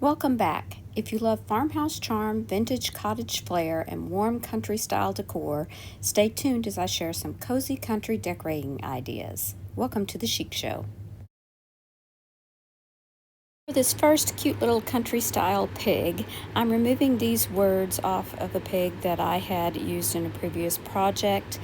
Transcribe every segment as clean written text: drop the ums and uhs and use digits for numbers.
Welcome back. If you love farmhouse charm, vintage cottage flair, and warm country style decor, stay tuned as I share some cozy country decorating ideas. Welcome to the Chic Show. For this first cute little country style pig, I'm removing these words off of a pig that I had used in a previous project,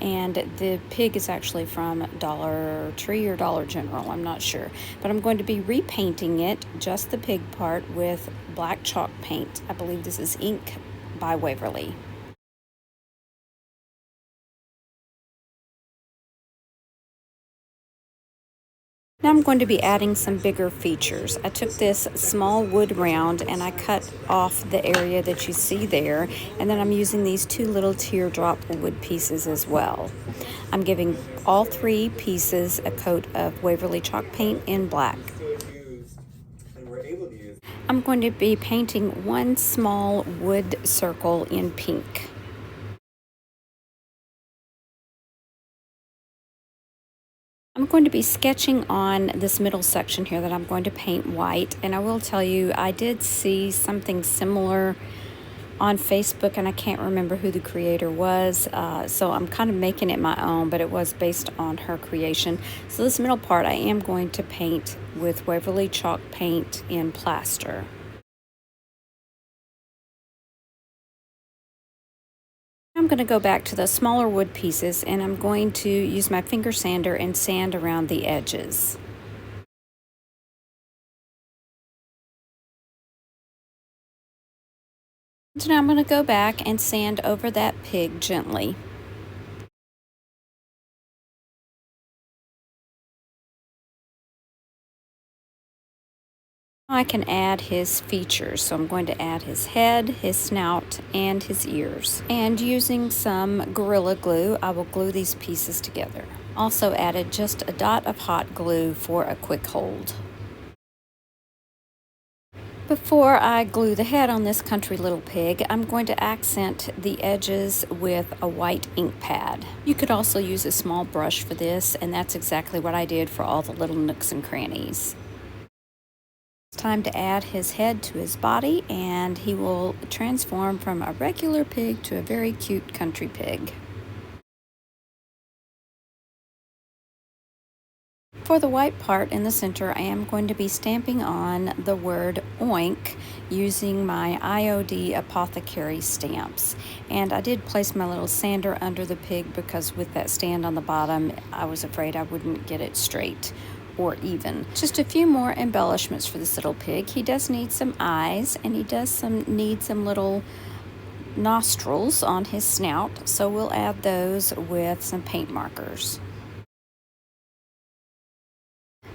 and the pig is actually from Dollar Tree or Dollar General, I'm not sure. But I'm going to be repainting it, just the pig part, with black chalk paint. I believe this is ink by Waverly. Now I'm going to be adding some bigger features. I took this small wood round and I cut off the area that you see there, and then I'm using these two little teardrop wood pieces as well. I'm giving all three pieces a coat of Waverly chalk paint in black. I'm going to be painting one small wood circle in pink. I'm going to be sketching on this middle section here that I'm going to paint white, and I will tell you I did see something similar on Facebook, and I can't remember who the creator was, so I'm kind of making it my own, but it was based on her creation. So this middle part I am going to paint with Waverly chalk paint in plaster. I'm going to go back to the smaller wood pieces, and I'm going to use my finger sander and sand around the edges. So now I'm going to go back and sand over that pig gently. I can add his features, so I'm going to add his head, his snout, and his ears. And using some Gorilla Glue, I will glue these pieces together. Also added just a dot of hot glue for a quick hold. Before I glue the head on this country little pig, I'm going to accent the edges with a white ink pad. You could also use a small brush for this, and that's exactly what I did for all the little nooks and crannies. It's time to add his head to his body, and he will transform from a regular pig to a very cute country pig. For the white part in the center, I am going to be stamping on the word oink using my IOD Apothecary stamps. And I did place my little sander under the pig because with that stand on the bottom, I was afraid I wouldn't get it straight or even. Just a few more embellishments for this little pig. He does need some eyes, and he does need some little nostrils on his snout, so we'll add those with some paint markers.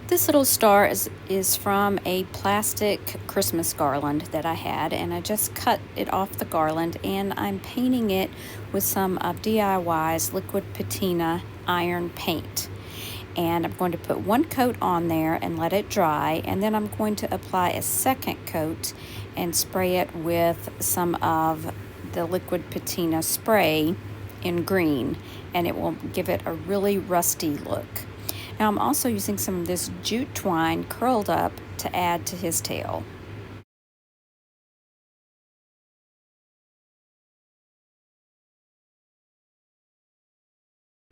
This little star is from a plastic Christmas garland that I had, and I just cut it off the garland, and I'm painting it with some of DIY's liquid patina iron paint. And I'm going to put one coat on there and let it dry, and then I'm going to apply a second coat and spray it with some of the liquid patina spray in green, and it will give it a really rusty look. Now I'm also using some of this jute twine curled up to add to his tail.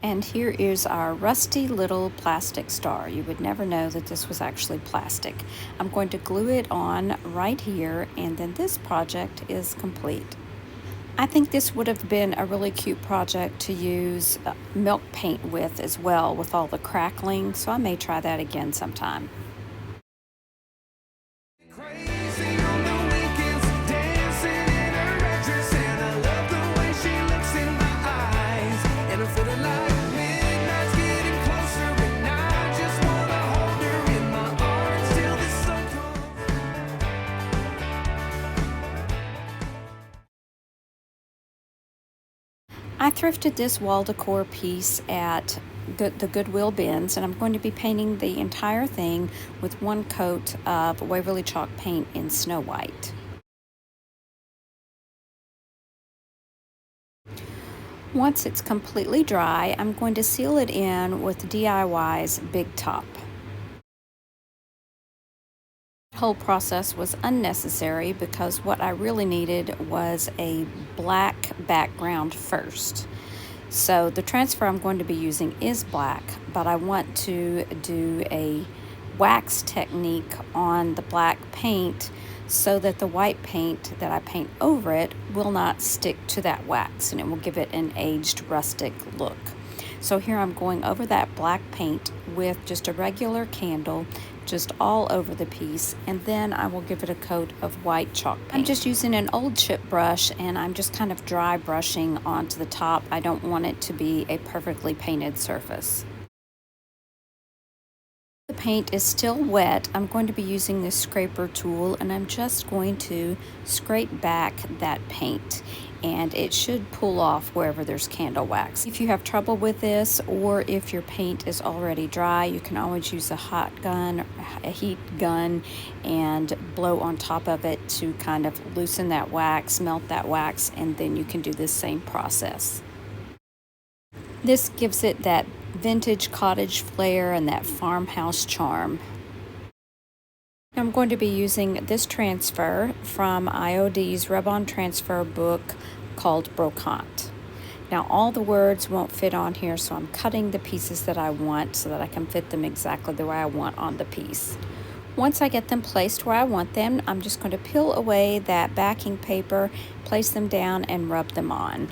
And here is our rusty little plastic star. You would never know that this was actually plastic. I'm going to glue it on right here, and then this project is complete. I think this would have been a really cute project to use milk paint with as well, with all the crackling, so I may try that again sometime. I thrifted this wall decor piece at the Goodwill bins, and I'm going to be painting the entire thing with one coat of Waverly chalk paint in Snow White. Once it's completely dry, I'm going to seal it in with DIY's Big Top. Whole process was unnecessary because what I really needed was a black background first. So the transfer I'm going to be using is black, but I want to do a wax technique on the black paint so that the white paint that I paint over it will not stick to that wax and it will give it an aged rustic look. So here I'm going over that black paint with just a regular candle, just all over the piece, and then I will give it a coat of white chalk paint. I'm just using an old chip brush and I'm just kind of dry brushing onto the top. I don't want it to be a perfectly painted surface. The paint is still wet. I'm going to be using this scraper tool and I'm just going to scrape back that paint, and it should pull off wherever there's candle wax. If you have trouble with this, or if your paint is already dry, you can always use a hot gun, a heat gun, and blow on top of it to kind of loosen that wax, melt that wax, and then you can do the same process. This gives it that vintage cottage flair and that farmhouse charm. I'm going to be using this transfer from IOD's rub-on transfer book called Brocante. Now all the words won't fit on here, so I'm cutting the pieces that I want so that I can fit them exactly the way I want on the piece. Once I get them placed where I want them, I'm just going to peel away that backing paper, place them down, and rub them on.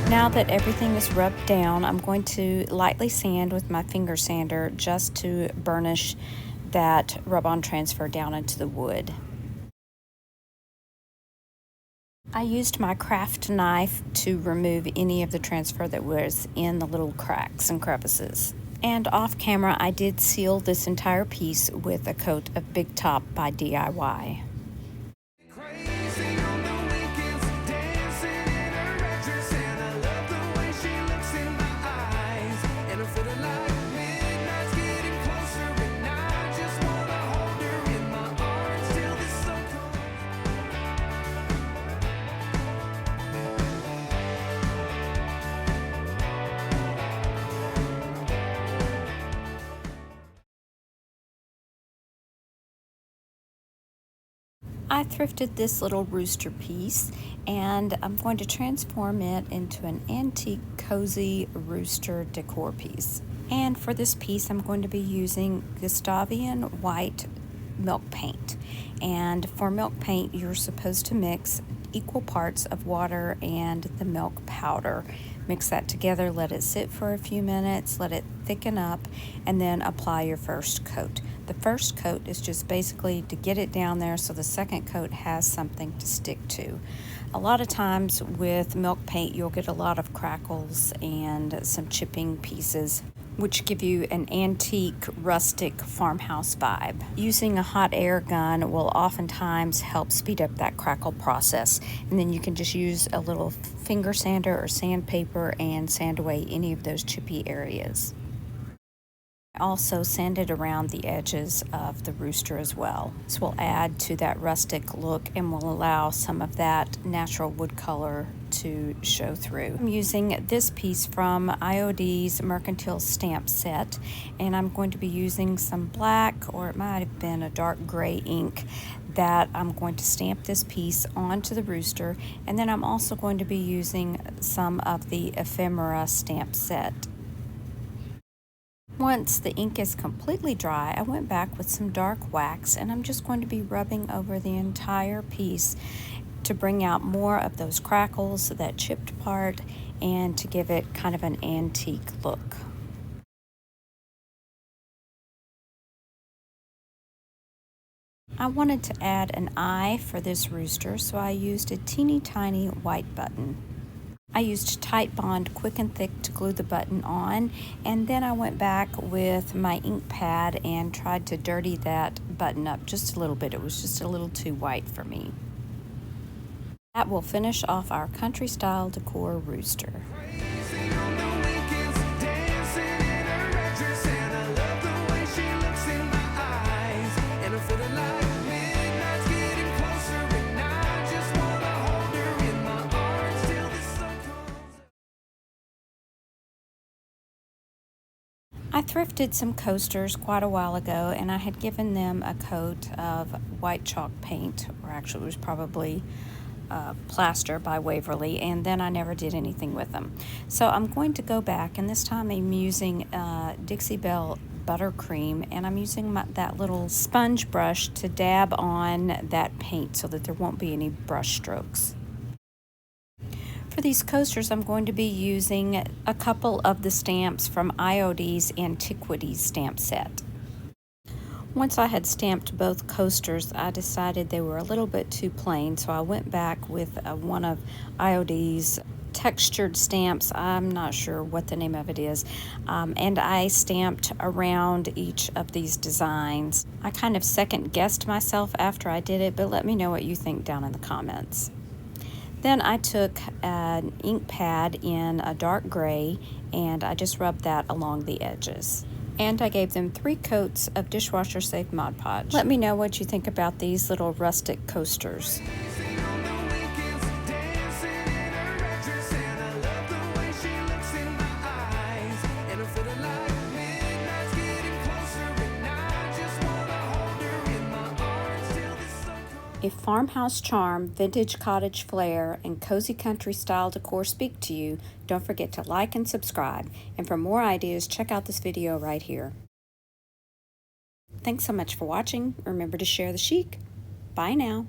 Now that everything is rubbed down, I'm going to lightly sand with my finger sander just to burnish that rub-on transfer down into the wood. I used my craft knife to remove any of the transfer that was in the little cracks and crevices. And off camera, I did seal this entire piece with a coat of Big Top by DIY. I thrifted this little rooster piece and I'm going to transform it into an antique cozy rooster decor piece. And for this piece I'm going to be using Gustavian white milk paint. And for milk paint you're supposed to mix equal parts of water and the milk powder. Mix that together, let it sit for a few minutes, let it thicken up, and then apply your first coat. The first coat is just basically to get it down there so the second coat has something to stick to. A lot of times with milk paint you'll get a lot of crackles and some chipping pieces, which give you an antique, rustic farmhouse vibe. Using a hot air gun will oftentimes help speed up that crackle process, and then you can just use a little finger sander or sandpaper and sand away any of those chippy areas. I also sanded around the edges of the rooster as well. This will add to that rustic look and will allow some of that natural wood color to show through. I'm using this piece from IOD's Mercantile Stamp Set, and I'm going to be using some black, or it might have been a dark gray ink, that I'm going to stamp this piece onto the rooster, and then I'm also going to be using some of the ephemera stamp set. Once the ink is completely dry, I went back with some dark wax and I'm just going to be rubbing over the entire piece to bring out more of those crackles, that chipped part, and to give it kind of an antique look. I wanted to add an eye for this rooster, so I used a teeny tiny white button. I used Tight Bond Quick and Thick to glue the button on, and then I went back with my ink pad and tried to dirty that button up just a little bit. It was just a little too white for me. That will finish off our country style decor rooster. I thrifted some coasters quite a while ago, and I had given them a coat of white chalk paint, or actually it was probably plaster by Waverly, and then I never did anything with them. So I'm going to go back, and this time I'm using Dixie Belle buttercream, and I'm using that little sponge brush to dab on that paint so that there won't be any brush strokes. For these coasters, I'm going to be using a couple of the stamps from IOD's Antiquities stamp set. Once I had stamped both coasters, I decided they were a little bit too plain, so I went back with one of IOD's textured stamps. I'm not sure what the name of it is, and I stamped around each of these designs. I kind of second guessed myself after I did it, but let me know what you think down in the comments. Then I took an ink pad in a dark gray and I just rubbed that along the edges. And I gave them 3 coats of dishwasher safe Mod Podge. Let me know what you think about these little rustic coasters. If farmhouse charm, vintage cottage flair, and cozy country style decor speak to you, don't forget to like and subscribe. And for more ideas, check out this video right here. Thanks so much for watching. Remember to share the chic. Bye now.